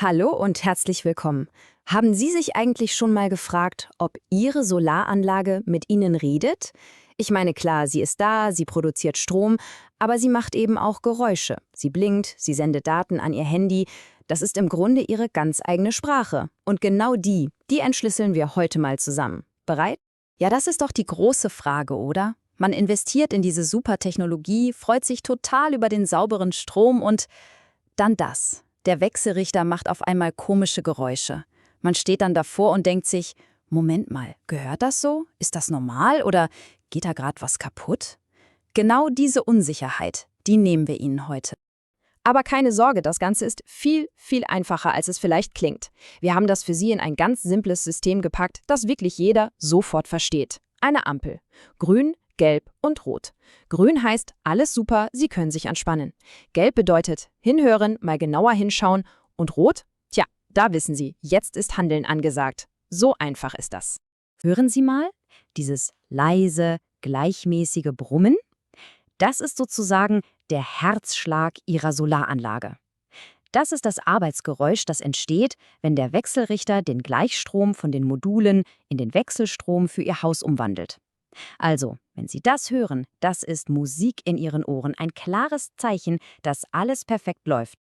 Hallo und herzlich willkommen. Haben Sie sich eigentlich schon mal gefragt, ob Ihre Solaranlage mit Ihnen redet? Ich meine, klar, sie ist da, sie produziert Strom, aber sie macht eben auch Geräusche. Sie blinkt, sie sendet Daten an Ihr Handy. Das ist im Grunde Ihre ganz eigene Sprache. Und genau die entschlüsseln wir heute mal zusammen. Bereit? Ja, das ist doch die große Frage, oder? Man investiert in diese super Technologie, freut sich total über den sauberen Strom und dann das. Der Wechselrichter macht auf einmal komische Geräusche. Man steht dann davor und denkt sich, Moment mal, gehört das so? Ist das normal oder geht da gerade was kaputt? Genau diese Unsicherheit, die nehmen wir Ihnen heute. Aber keine Sorge, das Ganze ist viel einfacher, als es vielleicht klingt. Wir haben das für Sie in ein ganz simples System gepackt, das wirklich jeder sofort versteht. Eine Ampel. Grün, Gelb und Rot. Grün heißt, alles super, Sie können sich entspannen. Gelb bedeutet, hinhören, mal genauer hinschauen. Und Rot? Tja, da wissen Sie, jetzt ist Handeln angesagt. So einfach ist das. Hören Sie mal, dieses leise, gleichmäßige Brummen? Das ist sozusagen der Herzschlag Ihrer Solaranlage. Das ist das Arbeitsgeräusch, das entsteht, wenn der Wechselrichter den Gleichstrom von den Modulen in den Wechselstrom für Ihr Haus umwandelt. Also, wenn Sie das hören, das ist Musik in Ihren Ohren, ein klares Zeichen, dass alles perfekt läuft.